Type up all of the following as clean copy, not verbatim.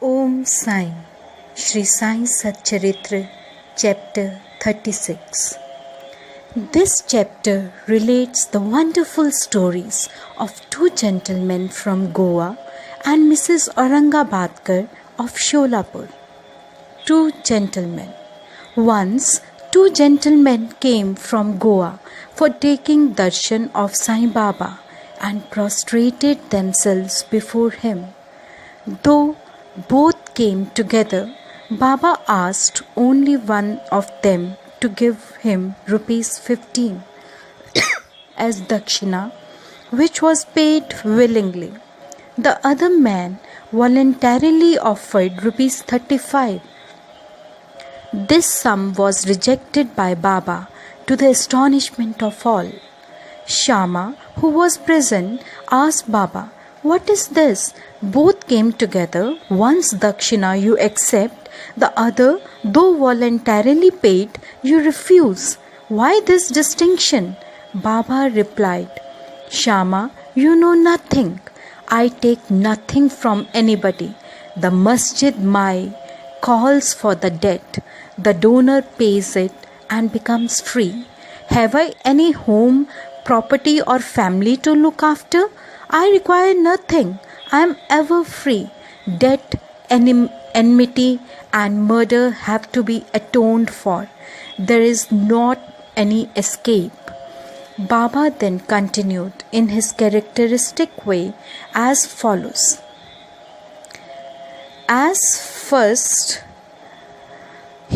Om Sai, Shri Sai Satcharitra, Chapter 36. This chapter relates the wonderful stories of two gentlemen from Goa and Mrs. Aurangabadkar of Sholapur. Two gentlemen. Once, two gentlemen came from Goa for taking darshan of Sai Baba and prostrated themselves before him. Though both came together, Baba asked only one of them to give him rupees 15 as dakshina, which was paid willingly. The other man voluntarily offered rupees 35. This sum was rejected by Baba to the astonishment of all. Shama, who was present, asked Baba, "What is this? Both came together. One's dakshina you accept, the other, though voluntarily paid, you refuse. Why this distinction?" Baba replied, "Shama, you know nothing. I take nothing from anybody. The masjid Mai calls for the debt. The donor pays it and becomes free. Have I any home, property or family to look after? I require nothing. I am ever free. Debt, enmity and murder have to be atoned for. There is not any escape." Baba then continued in his characteristic way as follows. As first,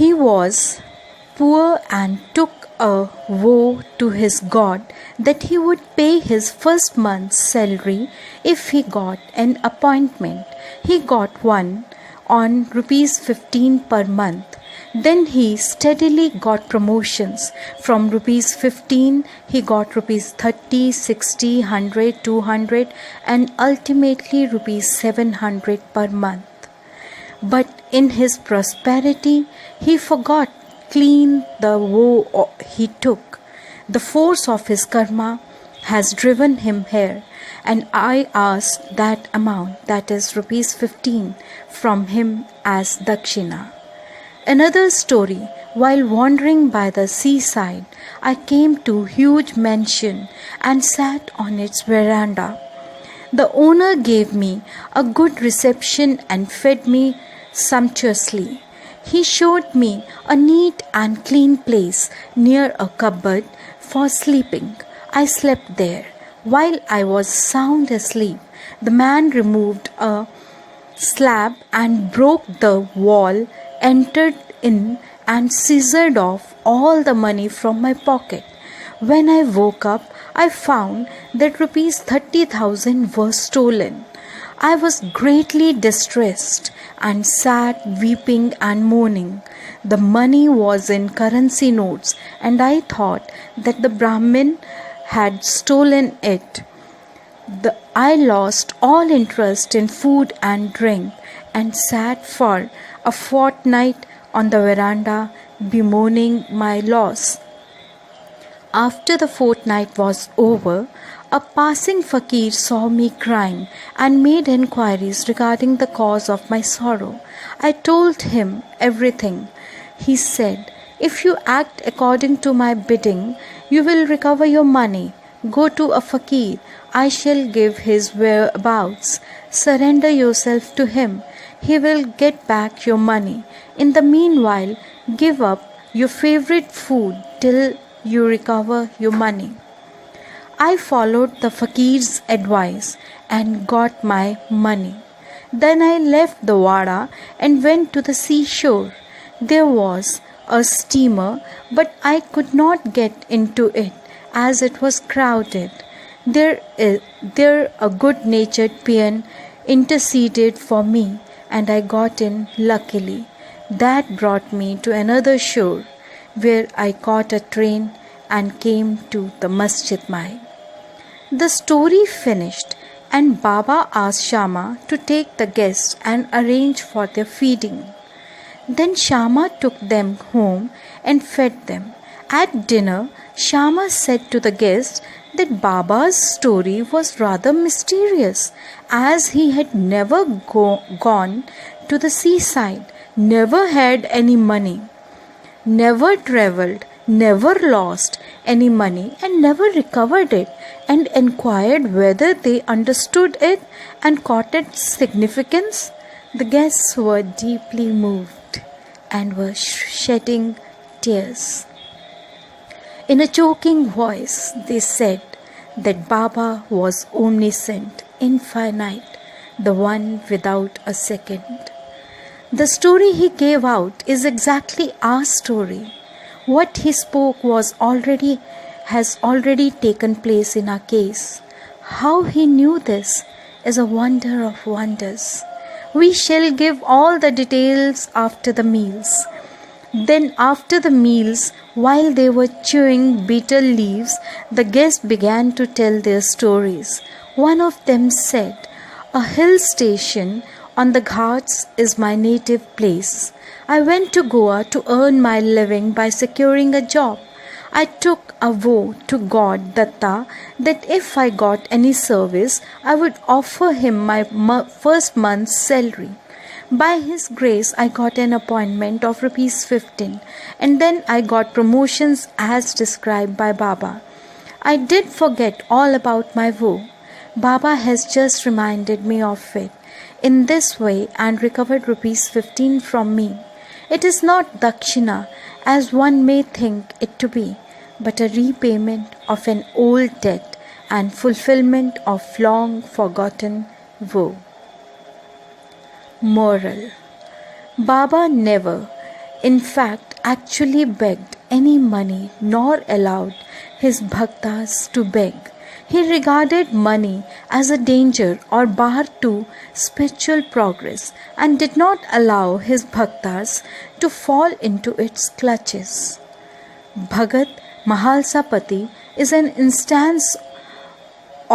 he was poor and took a vow to his God that he would pay his first month's salary if he got an appointment. He got one on rupees 15 per month. Then he steadily got promotions. From rupees 15 he got rupees 30, 60, 100, 200 and ultimately rupees 700 per month. But in his prosperity he forgot clean the vow he took. The force of his karma has driven him here, and I asked that amount, that is rupees 15, from him as dakshina. Another story. While wandering by the seaside, I came to a huge mansion and sat on its veranda. The owner gave me a good reception and fed me sumptuously. He showed me a neat and clean place near a cupboard for sleeping. I slept there. While I was sound asleep, the man removed a slab and broke the wall, entered in and scissored off all the money from my pocket. When I woke up, I found that rupees 30,000 were stolen. I was greatly distressed and sat weeping and mourning. The money was in currency notes, and I thought that the Brahmin had stolen it. I lost all interest in food and drink and sat for a fortnight on the veranda bemoaning my loss. After the fortnight was over, a passing fakir saw me crying and made enquiries regarding the cause of my sorrow. I told him everything. He said, "If you act according to my bidding, you will recover your money. Go to a fakir. I shall give his whereabouts. Surrender yourself to him. He will get back your money. In the meanwhile, give up your favorite food till you recover your money." I followed the fakir's advice and got my money. Then I left the wada and went to the seashore. There was a steamer, but I could not get into it as it was crowded. There a good-natured peon interceded for me, and I got in luckily. That brought me to another shore, where I caught a train and came to the Masjid Mai. The story finished, and Baba asked Shama to take the guests and arrange for their feeding. Then Shama took them home and fed them. At dinner, Shama said to the guests that Baba's story was rather mysterious, as he had never gone to the seaside, never had any money, never travelled, never lost any money, and never recovered it, and inquired whether they understood it and caught its significance. The guests were deeply moved and were shedding tears. In a choking voice, they said that Baba was omniscient, infinite, the one without a second. The story he gave out is exactly our story. What he spoke has already taken place in our case. How he knew this is a wonder of wonders. We shall give all the details after the meals. Then after the meals, while they were chewing betel leaves, the guests began to tell their stories. One of them said, "A hill station on the Ghats is my native place. I went to Goa to earn my living by securing a job. I took a vow to God Datta that if I got any service, I would offer him my first month's salary. By his grace, I got an appointment of rupees 15, and then I got promotions as described by Baba. I did forget all about my vow. Baba has just reminded me of it in this way and recovered rupees 15 from me. It is not dakshina as one may think it to be, but a repayment of an old debt and fulfillment of long forgotten vow." Moral: Baba never, in fact, actually begged any money nor allowed his bhaktas to beg. He regarded money as a danger or bar to spiritual progress and did not allow his bhaktas to fall into its clutches. Bhagat Mahalsapati is an instance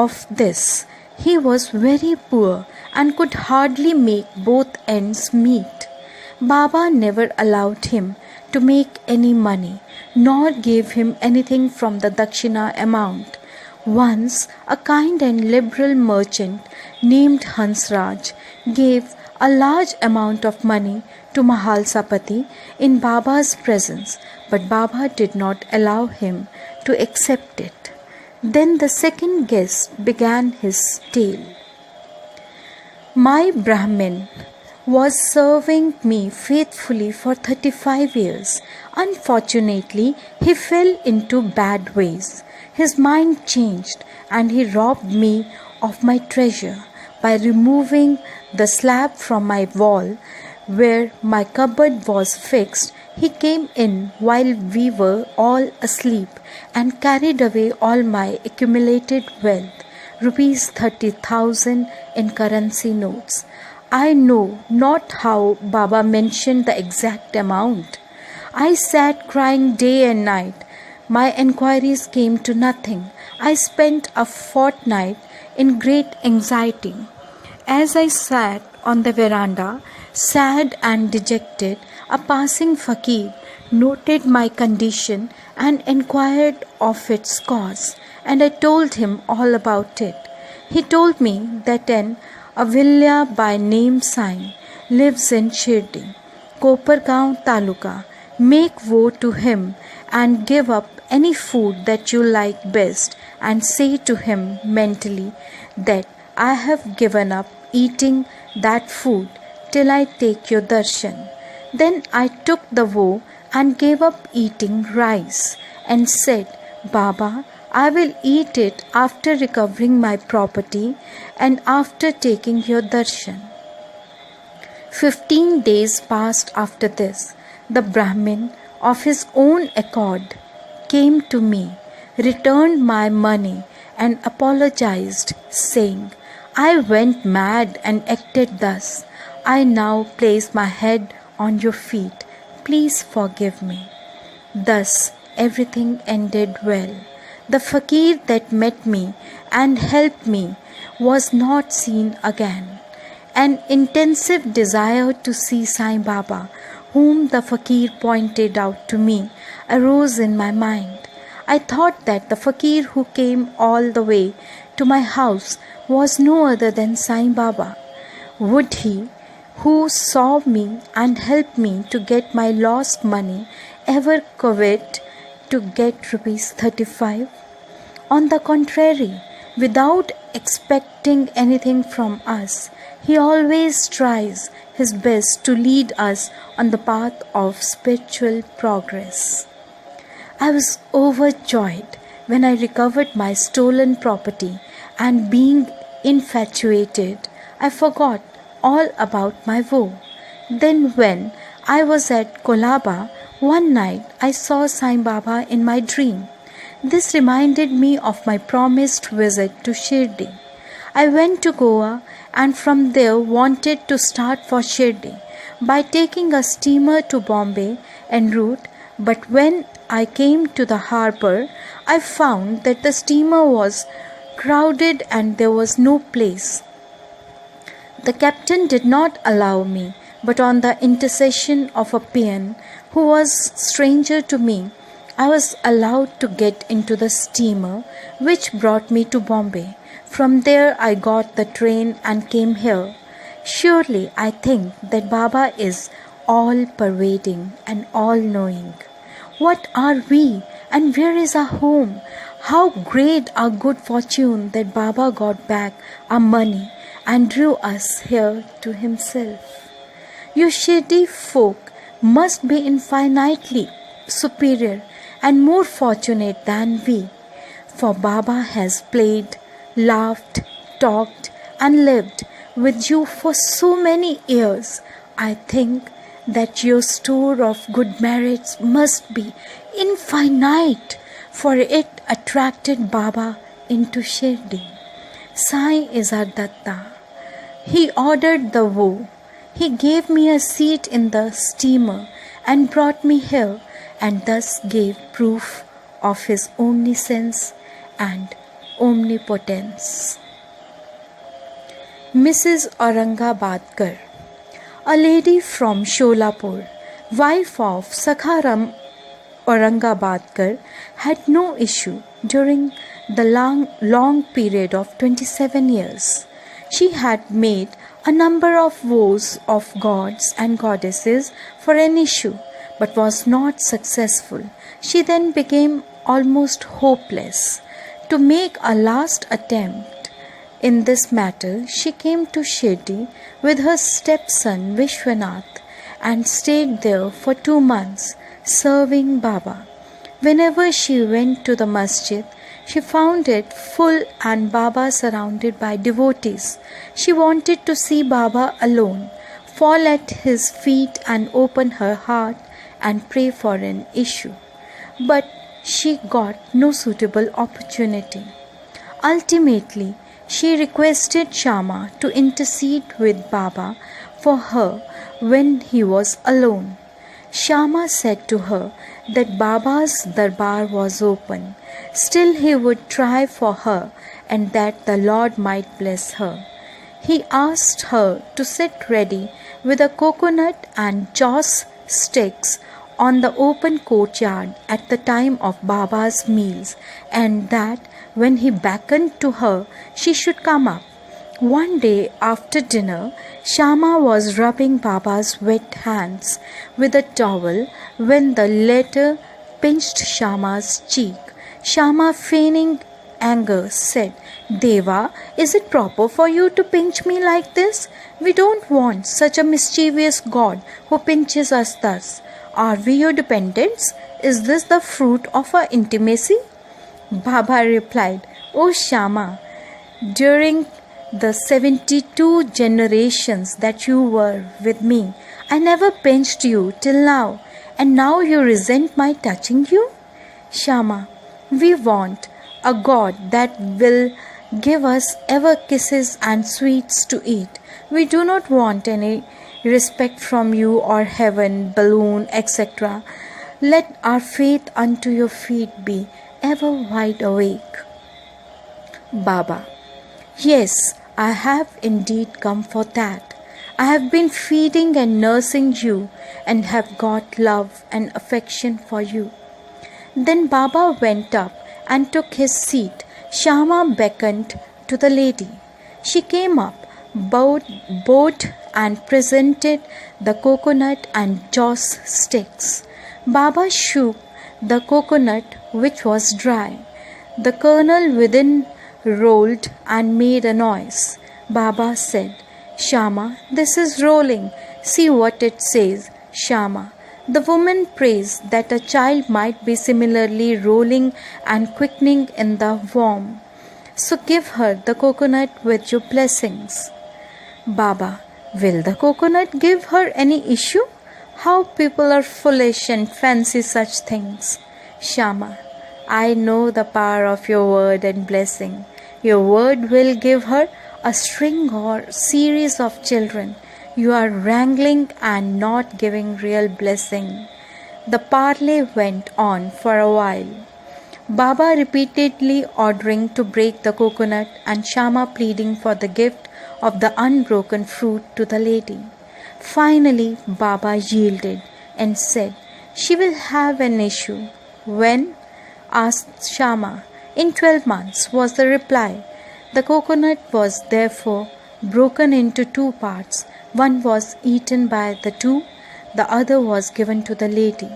of this. He was very poor and could hardly make both ends meet. Baba never allowed him to make any money, nor gave him anything from the dakshina amount. Once, a kind and liberal merchant named Hansraj gave a large amount of money to Mahalsapati in Baba's presence, but Baba did not allow him to accept it. Then the second guest began his tale. My Brahmin was serving me faithfully for 35 years. Unfortunately, he fell into bad ways. His mind changed and he robbed me of my treasure by removing the slab from my wall where my cupboard was fixed. He came in while we were all asleep and carried away all my accumulated wealth, rupees 30,000 in currency notes. I know not how Baba mentioned the exact amount. I sat crying day and night. My enquiries came to nothing. I spent a fortnight in great anxiety. As I sat on the veranda, sad and dejected, a passing fakir noted my condition and inquired of its cause, and I told him all about it. He told me that an Avilya by name Sai lives in Shirdi, Kopargaon Taluka. Make woe to him and give up any food that you like best, and say to him mentally that I have given up eating that food till I take your darshan. Then I took the vow and gave up eating rice and said, Baba, I will eat it after recovering my property and after taking your darshan. 15 days passed after this. The Brahmin, of his own accord, came to me, returned my money, and apologized, saying, I went mad and acted thus. I now place my head on your feet. Please forgive me. Thus everything ended well. The fakir that met me and helped me was not seen again. An intensive desire to see Sai Baba, whom the fakir pointed out to me, arose in my mind. I thought that the fakir who came all the way to my house was no other than Sai Baba. Would he, who saw me and helped me to get my lost money, ever covet to get rupees 35? On the contrary, without expecting anything from us, he always tries his best to lead us on the path of spiritual progress. I was overjoyed when I recovered my stolen property, and being infatuated, I forgot all about my woe. Then when I was at Kolaba, one night I saw Sai Baba in my dream. This reminded me of my promised visit to Shirdi. I went to Goa and from there wanted to start for Shirdi by taking a steamer to Bombay en route, but when I came to the harbour, I found that the steamer was crowded and there was no place. The captain did not allow me, but on the intercession of a peon who was stranger to me, I was allowed to get into the steamer which brought me to Bombay. From there I got the train and came here. Surely I think that Baba is all-pervading and all-knowing. What are we and where is our home? How great our good fortune that Baba got back our money and drew us here to himself. You Shirdi folk must be infinitely superior and more fortunate than we, for Baba has played, laughed, talked and lived with you for so many years. I think that your store of good merits must be infinite, for it attracted Baba into Shirdi. Sai is our Datta. He ordered the woe. He gave me a seat in the steamer and brought me here, and thus gave proof of his omniscience and omnipotence. Mrs. Aurangabadkar, a lady from Sholapur, wife of Sakharam Aurangabadkar, had no issue during the long period of 27 years. She had made a number of vows of gods and goddesses for an issue, but was not successful. She then became almost hopeless. To make a last attempt in this matter, she came to Shirdi with her stepson Vishwanath and stayed there for 2 months, serving Baba. Whenever she went to the masjid, she found it full and Baba surrounded by devotees. She wanted to see Baba alone, fall at his feet and open her heart and pray for an issue. But she got no suitable opportunity. Ultimately, she requested Shama to intercede with Baba for her when he was alone. Shama said to her that Baba's darbar was open. Still he would try for her and that the Lord might bless her. He asked her to sit ready with a coconut and joss sticks on the open courtyard at the time of Baba's meals, and that when he beckoned to her, she should come up. One day after dinner, Shama was rubbing Baba's wet hands with a towel when the latter pinched Shama's cheek. Shama, feigning anger, said, "Deva, is it proper for you to pinch me like this? We don't want such a mischievous God who pinches us thus. Are we your dependents? Is this the fruit of our intimacy?" Baba replied, "O Shama, during the 72 generations that you were with me, I never pinched you till now, and now you resent my touching you? Shama, we want a God that will give us ever kisses and sweets to eat. We do not want any respect from you or heaven, balloon, etc. Let our faith unto your feet be ever wide awake." Baba: "Yes, I have indeed come for that. I have been feeding and nursing you and have got love and affection for you. Then Baba went up and took his seat. Shyama beckoned to the lady. She came up, bowed and presented the coconut and joss sticks. Baba shook the coconut, which was dry. The kernel within rolled and made a noise. Baba said, Shyama, this is rolling. See what it says. Shyama. The woman prays that a child might be similarly rolling and quickening in the womb. So give her the coconut with your blessings. Baba, will the coconut give her any issue? How people are foolish and fancy such things. Shyama, I know the power of your word and blessing. Your word will give her a string or series of children. You are wrangling and not giving real blessing. The parley went on for a while. Baba repeatedly ordering to break the coconut and Shyama pleading for the gift of the unbroken fruit to the lady. Finally, Baba yielded and said, She will have an issue. When? Asked Shyama. In 12 months was the reply. The coconut was therefore broken into 2 parts. One was eaten by the 2, the other was given to the lady.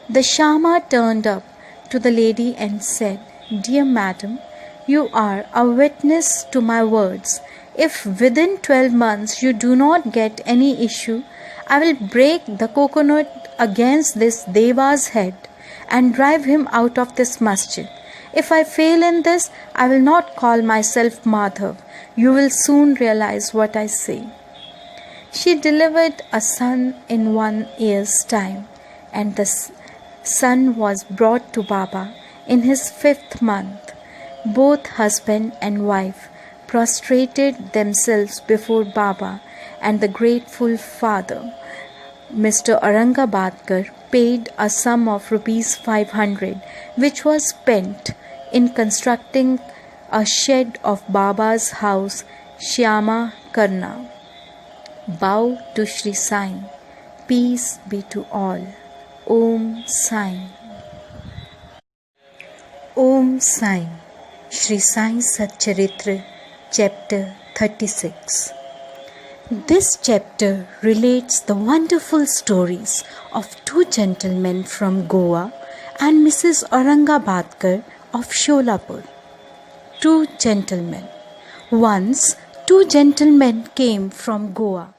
The Shyama turned up to the lady and said, Dear madam, you are a witness to my words. If within 12 months you do not get any issue, I will break the coconut against this Deva's head and drive him out of this masjid. If I fail in this, I will not call myself Madhav. You will soon realize what I say. She delivered a son in 1 year's time, and the son was brought to Baba in his 5th month. Both husband and wife prostrated themselves before Baba, and the grateful father, Mr. Aurangabadkar, paid a sum of rupees 500, which was spent in constructing a shed of Baba's house, Shyama Karna. Bow to Shri Sai. Peace be to all. Om Sai. Om Sai. Shri Sai Satcharitra, Chapter 36. This chapter relates the wonderful stories of 2 gentlemen from Goa and Mrs. Aurangabadkar of Sholapur. 2 gentlemen. Once 2 gentlemen came from Goa